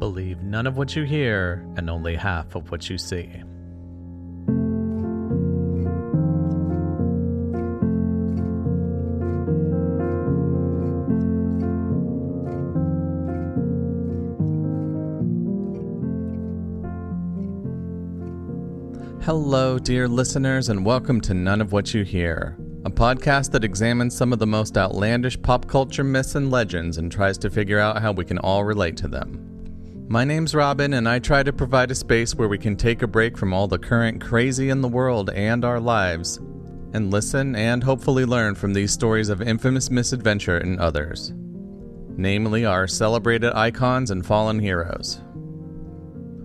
Believe none of what you hear and only half of what you see. Hello, dear listeners, and welcome to None of What You Hear, a podcast that examines some of the most outlandish pop culture myths and legends and tries to figure out how we can all relate to them. My name's Robin, and I try to provide a space where we can take a break from all the current crazy in the world and our lives, and listen and hopefully learn from these stories of infamous misadventure and others, namely our celebrated icons and fallen heroes.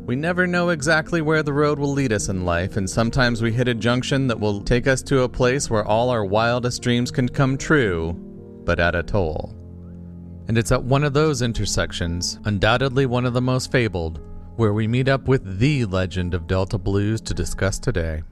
We never know exactly where the road will lead us in life, and sometimes we hit a junction that will take us to a place where all our wildest dreams can come true, but at a toll. And it's at one of those intersections, undoubtedly one of the most fabled, where we meet up with the legend of Delta Blues to discuss today.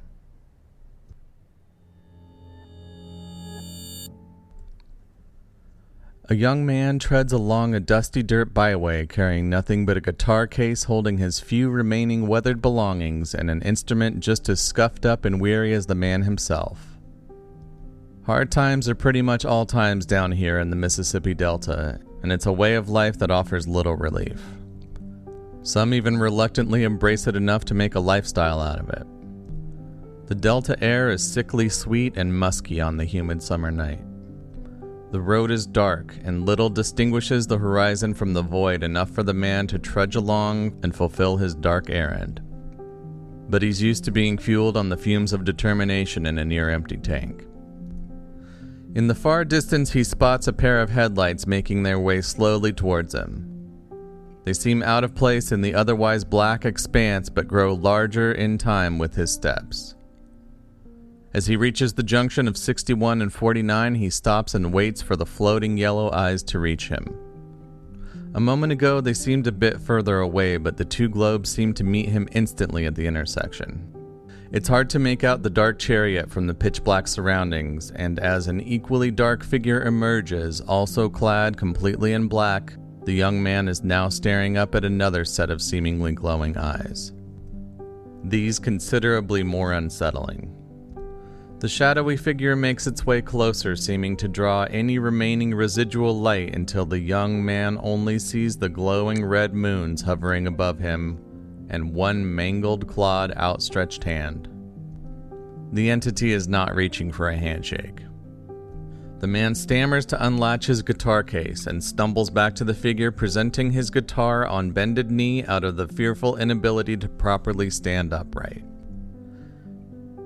A young man treads along a dusty dirt byway carrying nothing but a guitar case holding his few remaining weathered belongings and an instrument just as scuffed up and weary as the man himself. Hard times are pretty much all times down here in the Mississippi Delta, and it's a way of life that offers little relief. Some even reluctantly embrace it enough to make a lifestyle out of it. The Delta air is sickly sweet and musky on the humid summer night. The road is dark, and little distinguishes the horizon from the void enough for the man to trudge along and fulfill his dark errand. But he's used to being fueled on the fumes of determination in a near-empty tank. In the far distance, he spots a pair of headlights making their way slowly towards him. They seem out of place in the otherwise black expanse, but grow larger in time with his steps. As he reaches the junction of 61 and 49, he stops and waits for the floating yellow eyes to reach him. A moment ago, they seemed a bit further away, but the two globes seem to meet him instantly at the intersection. It's hard to make out the dark chariot from the pitch-black surroundings, and as an equally dark figure emerges, also clad completely in black, the young man is now staring up at another set of seemingly glowing eyes. These considerably more unsettling. The shadowy figure makes its way closer, seeming to draw any remaining residual light until the young man only sees the glowing red moons hovering above him and one mangled, clawed, outstretched hand. The entity is not reaching for a handshake. The man stammers to unlatch his guitar case and stumbles back to the figure, presenting his guitar on bended knee out of the fearful inability to properly stand upright.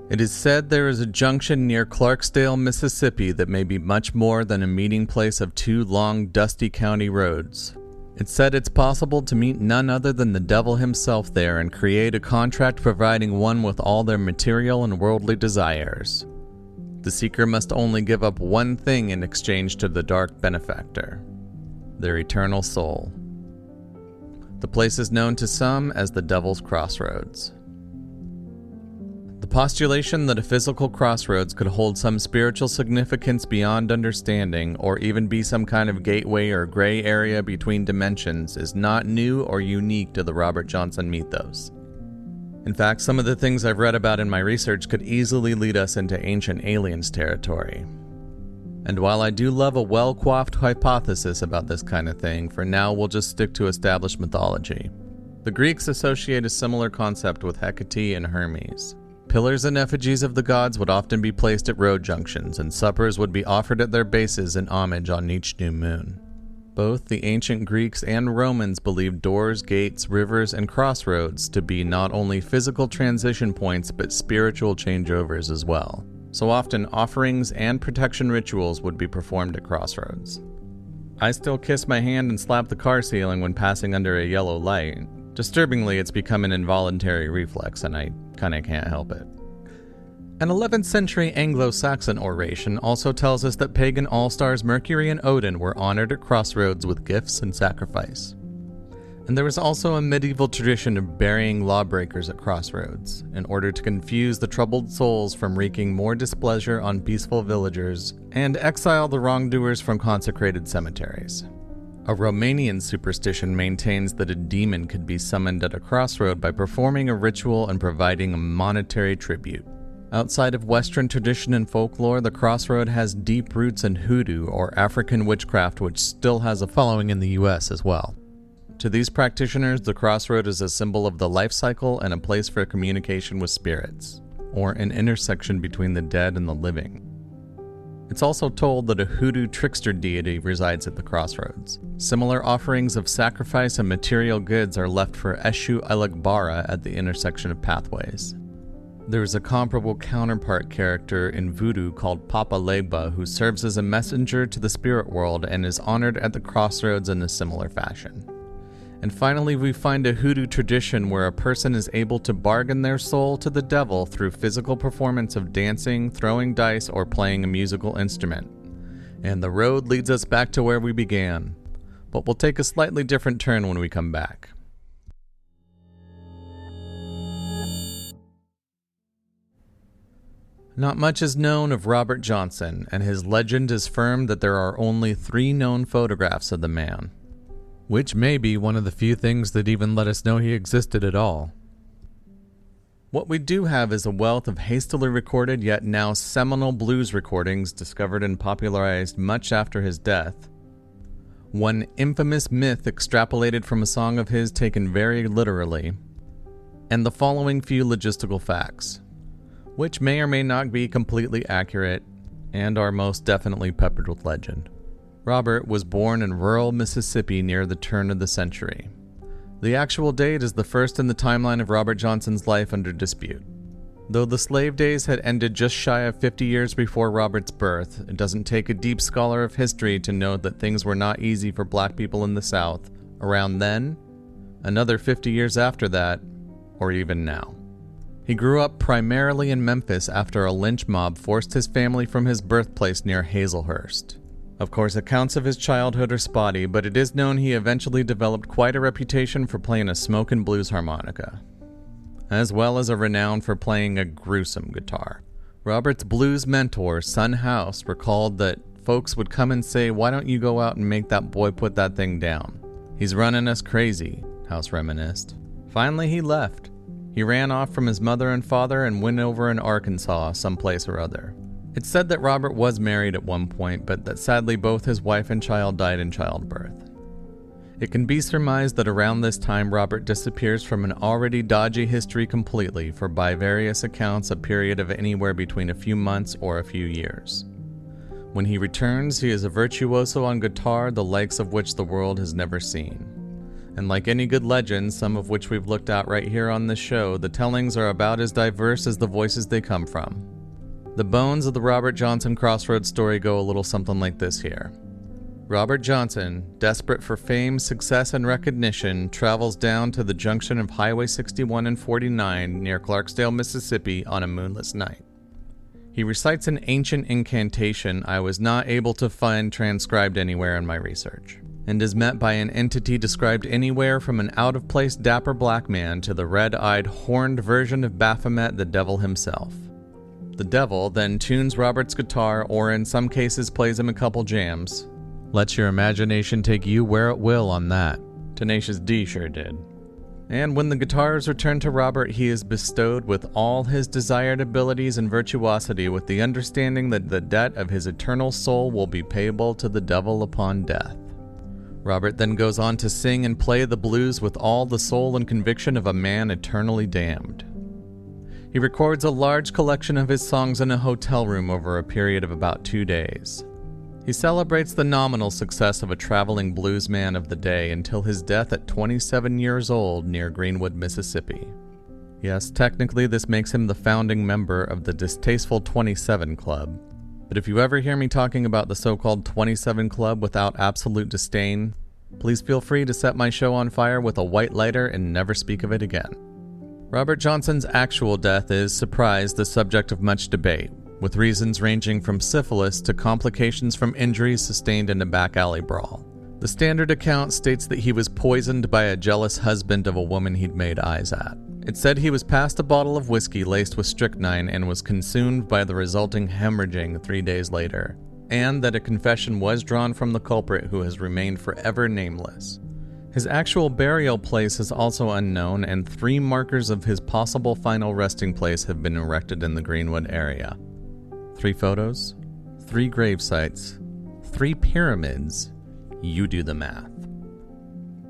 It is said there is a junction near Clarksdale, Mississippi that may be much more than a meeting place of two long, dusty county roads. It's said it's possible to meet none other than the devil himself there and create a contract providing one with all their material and worldly desires. The seeker must only give up one thing in exchange to the dark benefactor: their eternal soul. The place is known to some as the Devil's Crossroads. The postulation that a physical crossroads could hold some spiritual significance beyond understanding, or even be some kind of gateway or gray area between dimensions, is not new or unique to the Robert Johnson mythos. In fact, some of the things I've read about in my research could easily lead us into ancient aliens territory. And while I do love a well-coiffed hypothesis about this kind of thing, for now we'll just stick to established mythology. The Greeks associate a similar concept with Hecate and Hermes. Pillars and effigies of the gods would often be placed at road junctions, and suppers would be offered at their bases in homage on each new moon. Both the ancient Greeks and Romans believed doors, gates, rivers, and crossroads to be not only physical transition points but spiritual changeovers as well. So often offerings and protection rituals would be performed at crossroads. I still kiss my hand and slap the car ceiling when passing under a yellow light. Disturbingly, it's become an involuntary reflex, and I kinda can't help it. An 11th century Anglo-Saxon oration also tells us that pagan all-stars Mercury and Odin were honored at crossroads with gifts and sacrifice. And there was also a medieval tradition of burying lawbreakers at crossroads, in order to confuse the troubled souls from wreaking more displeasure on peaceful villagers, and exile the wrongdoers from consecrated cemeteries. A Romanian superstition maintains that a demon could be summoned at a crossroad by performing a ritual and providing a monetary tribute. Outside of Western tradition and folklore, the crossroad has deep roots in hoodoo or African witchcraft, which still has a following in the US as well. To these practitioners, the crossroad is a symbol of the life cycle and a place for communication with spirits, or an intersection between the dead and the living. It's also told that a hoodoo trickster deity resides at the crossroads. Similar offerings of sacrifice and material goods are left for Eshu Alagbara at the intersection of pathways. There is a comparable counterpart character in voodoo called Papa Legba who serves as a messenger to the spirit world and is honored at the crossroads in a similar fashion. And finally, we find a hoodoo tradition where a person is able to bargain their soul to the devil through physical performance of dancing, throwing dice, or playing a musical instrument. And the road leads us back to where we began, but we'll take a slightly different turn when we come back. Not much is known of Robert Johnson, and his legend is firm that there are only 3 known photographs of the man, which may be one of the few things that even let us know he existed at all. What we do have is a wealth of hastily recorded yet now seminal blues recordings discovered and popularized much after his death, one infamous myth extrapolated from a song of his taken very literally, and the following few logistical facts, which may or may not be completely accurate and are most definitely peppered with legend. Robert was born in rural Mississippi near the turn of the century. The actual date is the first in the timeline of Robert Johnson's life under dispute. Though the slave days had ended just shy of 50 years before Robert's birth, it doesn't take a deep scholar of history to know that things were not easy for black people in the South around then, another 50 years after that, or even now. He grew up primarily in Memphis after a lynch mob forced his family from his birthplace near Hazelhurst. Of course, accounts of his childhood are spotty, but it is known he eventually developed quite a reputation for playing a smokin' blues harmonica, as well as a renown for playing a gruesome guitar. Robert's blues mentor, Son House, recalled that folks would come and say, "Why don't you go out and make that boy put that thing down? He's running us crazy," House reminisced. Finally, he left. He ran off from his mother and father and went over in Arkansas, someplace or other. It's said that Robert was married at one point, but that sadly both his wife and child died in childbirth. It can be surmised that around this time Robert disappears from an already dodgy history completely for, by various accounts, a period of anywhere between a few months or a few years. When he returns, he is a virtuoso on guitar, the likes of which the world has never seen. And like any good legend, some of which we've looked at right here on this show, the tellings are about as diverse as the voices they come from. The bones of the Robert Johnson Crossroads story go a little something like this here. Robert Johnson, desperate for fame, success, and recognition, travels down to the junction of Highway 61 and 49 near Clarksdale, Mississippi on a moonless night. He recites an ancient incantation I was not able to find transcribed anywhere in my research, and is met by an entity described anywhere from an out-of-place dapper black man to the red-eyed, horned version of Baphomet, the devil himself. The devil then tunes Robert's guitar, or in some cases plays him a couple jams. Let your imagination take you where it will on that. Tenacious D sure did. And when the guitar is returned to Robert, he is bestowed with all his desired abilities and virtuosity, with the understanding that the debt of his eternal soul will be payable to the devil upon death. Robert then goes on to sing and play the blues with all the soul and conviction of a man eternally damned. He records a large collection of his songs in a hotel room over a period of about 2 days. He celebrates the nominal success of a traveling bluesman of the day until his death at 27 years old near Greenwood, Mississippi. Yes, technically this makes him the founding member of the distasteful 27 Club. But if you ever hear me talking about the so-called 27 Club without absolute disdain, please feel free to set my show on fire with a white lighter and never speak of it again. Robert Johnson's actual death is, surprise, the subject of much debate, with reasons ranging from syphilis to complications from injuries sustained in a back alley brawl. The standard account states that he was poisoned by a jealous husband of a woman he'd made eyes at. It said he was passed a bottle of whiskey laced with strychnine and was consumed by the resulting hemorrhaging 3 days later. and that a confession was drawn from the culprit who has remained forever nameless. His actual burial place is also unknown, and 3 markers of his possible final resting place have been erected in the Greenwood area. 3 photos, 3 grave sites, 3 pyramids. You do the math.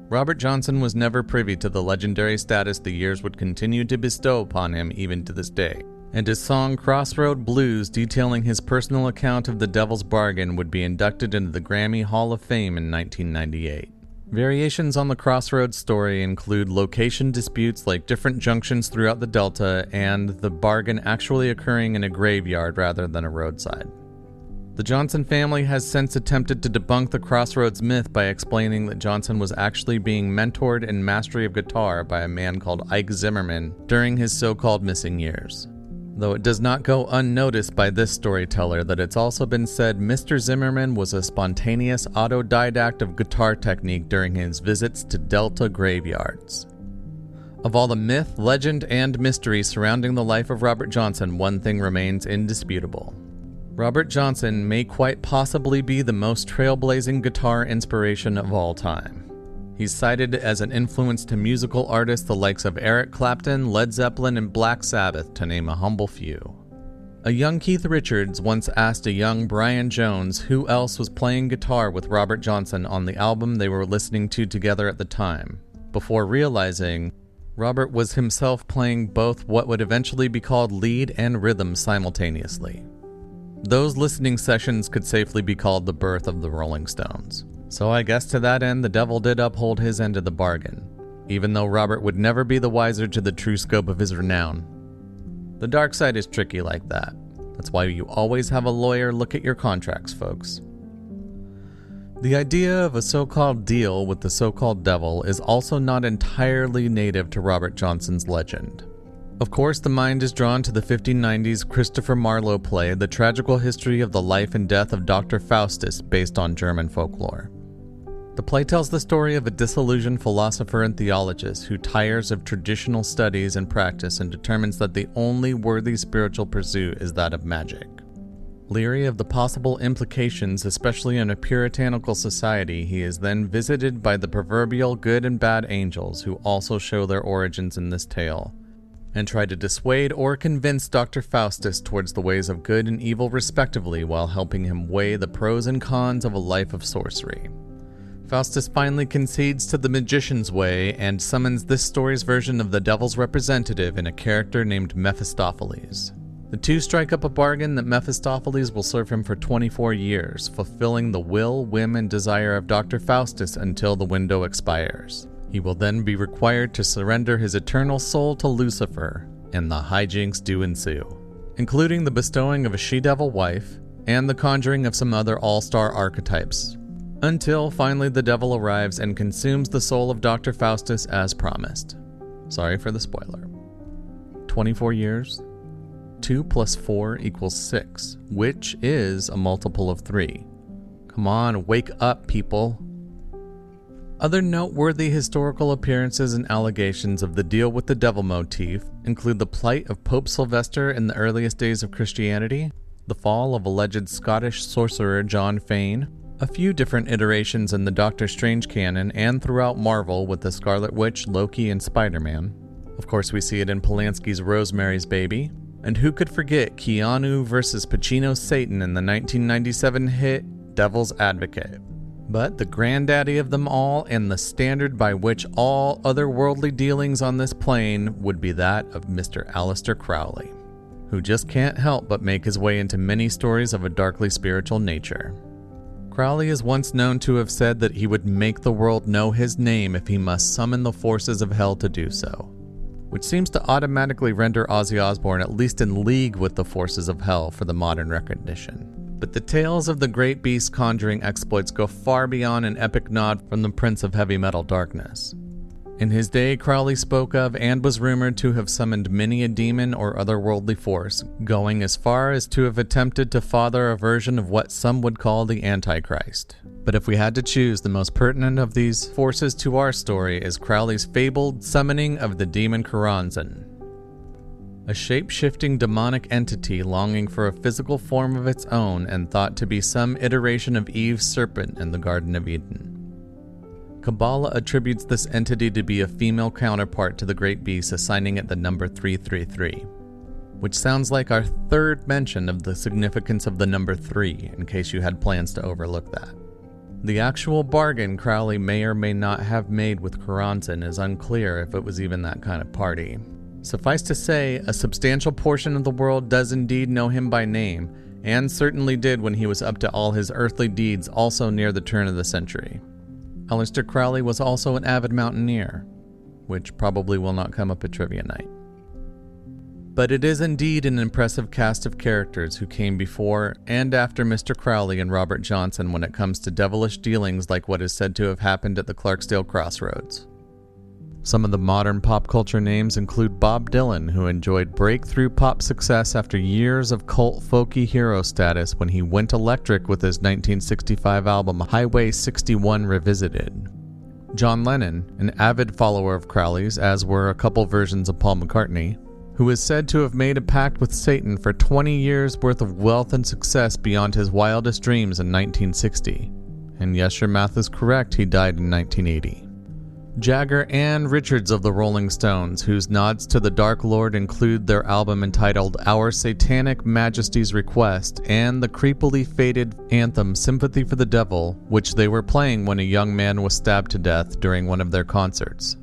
Robert Johnson was never privy to the legendary status the years would continue to bestow upon him even to this day, and his song Crossroads Blues, detailing his personal account of the Devil's Bargain, would be inducted into the Grammy Hall of Fame in 1998. Variations on the Crossroads story include location disputes like different junctions throughout the Delta, and the bargain actually occurring in a graveyard rather than a roadside. The Johnson family has since attempted to debunk the Crossroads myth by explaining that Johnson was actually being mentored in mastery of guitar by a man called Ike Zimmerman during his so-called missing years. Though it does not go unnoticed by this storyteller that it's also been said Mr. Zimmerman was a spontaneous autodidact of guitar technique during his visits to Delta graveyards. Of all the myth, legend, and mystery surrounding the life of Robert Johnson, one thing remains indisputable. Robert Johnson may quite possibly be the most trailblazing guitar inspiration of all time. He's cited as an influence to musical artists the likes of Eric Clapton, Led Zeppelin, and Black Sabbath, to name a humble few. A young Keith Richards once asked a young Brian Jones who else was playing guitar with Robert Johnson on the album they were listening to together at the time, before realizing Robert was himself playing both what would eventually be called lead and rhythm simultaneously. Those listening sessions could safely be called the birth of the Rolling Stones. So I guess to that end, the devil did uphold his end of the bargain, even though Robert would never be the wiser to the true scope of his renown. The dark side is tricky like that. That's why you always have a lawyer look at your contracts, folks. The idea of a so-called deal with the so-called devil is also not entirely native to Robert Johnson's legend. Of course, the mind is drawn to the 1590s Christopher Marlowe play, The Tragical History of the Life and Death of Dr. Faustus, based on German folklore. The play tells the story of a disillusioned philosopher and theologist who tires of traditional studies and practice and determines that the only worthy spiritual pursuit is that of magic. Leery of the possible implications, especially in a puritanical society, he is then visited by the proverbial good and bad angels who also show their origins in this tale, and try to dissuade or convince Dr. Faustus towards the ways of good and evil respectively while helping him weigh the pros and cons of a life of sorcery. Faustus finally concedes to the magician's way and summons this story's version of the devil's representative in a character named Mephistopheles. The two strike up a bargain that Mephistopheles will serve him for 24 years, fulfilling the will, whim, and desire of Dr. Faustus until the window expires. He will then be required to surrender his eternal soul to Lucifer, and the hijinks do ensue, including the bestowing of a she-devil wife and the conjuring of some other all-star archetypes, until finally the devil arrives and consumes the soul of Dr. Faustus as promised. Sorry for the spoiler. 24 years? 2 + 4 = 6, which is a multiple of 3. Come on, wake up, people. Other noteworthy historical appearances and allegations of the deal with the devil motif include the plight of Pope Sylvester in the earliest days of Christianity, the fall of alleged Scottish sorcerer John Fane, a few different iterations in the Doctor Strange canon and throughout Marvel with the Scarlet Witch, Loki, and Spider-Man. Of course, we see it in Polanski's Rosemary's Baby. And who could forget Keanu versus Pacino's Satan in the 1997 hit Devil's Advocate? But the granddaddy of them all and the standard by which all otherworldly dealings on this plane would be that of Mr. Aleister Crowley, who just can't help but make his way into many stories of a darkly spiritual nature. Crowley is once known to have said that he would make the world know his name if he must summon the forces of hell to do so, which seems to automatically render Ozzy Osbourne at least in league with the forces of hell for the modern recognition. But the tales of the great beast's conjuring exploits go far beyond an epic nod from the Prince of Heavy Metal Darkness. In his day, Crowley spoke of and was rumored to have summoned many a demon or otherworldly force, going as far as to have attempted to father a version of what some would call the Antichrist. But if we had to choose, the most pertinent of these forces to our story is Crowley's fabled summoning of the demon Choronzon. a shape-shifting demonic entity longing for a physical form of its own and thought to be some iteration of Eve's serpent in the Garden of Eden. Kabbalah attributes this entity to be a female counterpart to the great beast, assigning it the number 333, which sounds like our third mention of the significance of the number 3, in case you had plans to overlook that. The actual bargain Crowley may or may not have made with Choronzon is unclear if it was even that kind of party. Suffice to say, a substantial portion of the world does indeed know him by name, and certainly did when he was up to all his earthly deeds also near the turn of the century. Aleister Crowley was also an avid mountaineer, which probably will not come up at trivia night. But it is indeed an impressive cast of characters who came before and after Mr. Crowley and Robert Johnson when it comes to devilish dealings like what is said to have happened at the Clarksdale Crossroads. Some of the modern pop culture names include Bob Dylan, who enjoyed breakthrough pop success after years of cult folky hero status when he went electric with his 1965 album Highway 61 Revisited. John Lennon, an avid follower of Crowley's, as were a couple versions of Paul McCartney, who is said to have made a pact with Satan for 20 years worth of wealth and success beyond his wildest dreams in 1960. And yes, your math is correct, he died in 1980. Jagger and Richards of the Rolling Stones, whose nods to the Dark Lord include their album entitled Our Satanic Majesty's Request and the creepily faded anthem Sympathy for the Devil, which they were playing when a young man was stabbed to death during one of their concerts.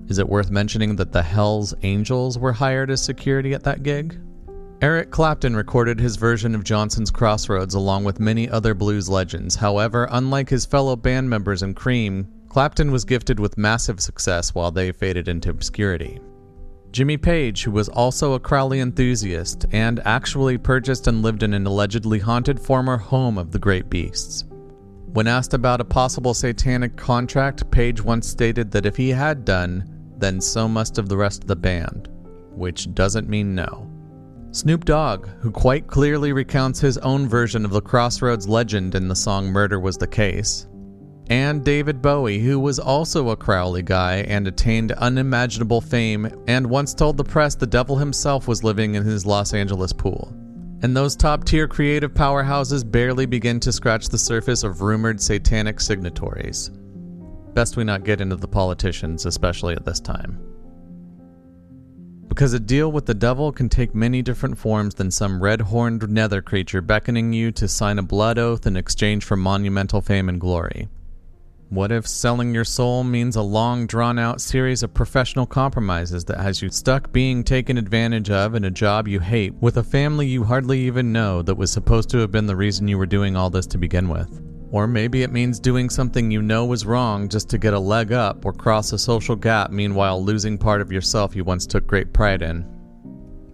Is it worth mentioning that the Hells Angels were hired as security at that gig? Eric Clapton recorded his version of Johnson's Crossroads along with many other blues legends. However, unlike his fellow band members in Cream, Clapton was gifted with massive success while they faded into obscurity. Jimmy Page, who was also a Crowley enthusiast and actually purchased and lived in an allegedly haunted former home of the Great Beasts. When asked about a possible satanic contract, Page once stated that if he had done, then so must have the rest of the band, which doesn't mean no. Snoop Dogg, who quite clearly recounts his own version of the Crossroads legend in the song Murder Was the Case. And David Bowie, who was also a Crowley guy and attained unimaginable fame and once told the press the devil himself was living in his Los Angeles pool. And those top-tier creative powerhouses barely begin to scratch the surface of rumored satanic signatories. Best we not get into the politicians, especially at this time. Because a deal with the devil can take many different forms than some red-horned nether creature beckoning you to sign a blood oath in exchange for monumental fame and glory. What if selling your soul means a long, drawn-out series of professional compromises that has you stuck being taken advantage of in a job you hate with a family you hardly even know that was supposed to have been the reason you were doing all this to begin with? Or maybe it means doing something you know was wrong just to get a leg up or cross a social gap, meanwhile losing part of yourself you once took great pride in.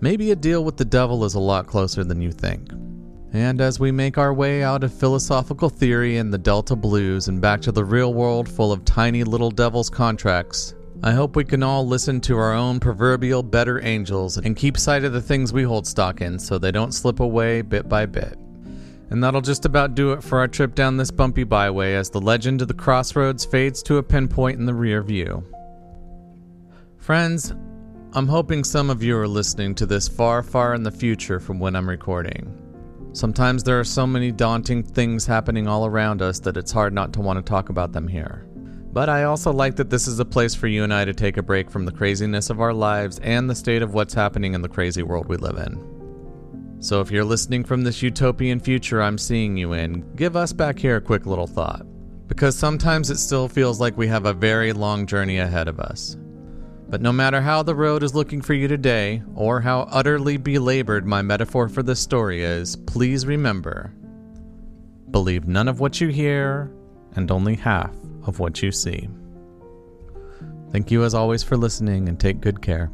Maybe a deal with the devil is a lot closer than you think. And as we make our way out of philosophical theory and the Delta Blues and back to the real world full of tiny little devil's contracts, I hope we can all listen to our own proverbial better angels and keep sight of the things we hold stock in so they don't slip away bit by bit. And that'll just about do it for our trip down this bumpy byway as the legend of the Crossroads fades to a pinpoint in the rear view. Friends, I'm hoping some of you are listening to this far, far in the future from when I'm recording. Sometimes there are so many daunting things happening all around us that it's hard not to want to talk about them here. But I also like that this is a place for you and I to take a break from the craziness of our lives and the state of what's happening in the crazy world we live in. So if you're listening from this utopian future I'm seeing you in, give us back here a quick little thought. Because sometimes it still feels like we have a very long journey ahead of us. But no matter how the road is looking for you today, or how utterly belabored my metaphor for this story is, please remember, believe none of what you hear, and only half of what you see. Thank you as always for listening, and take good care.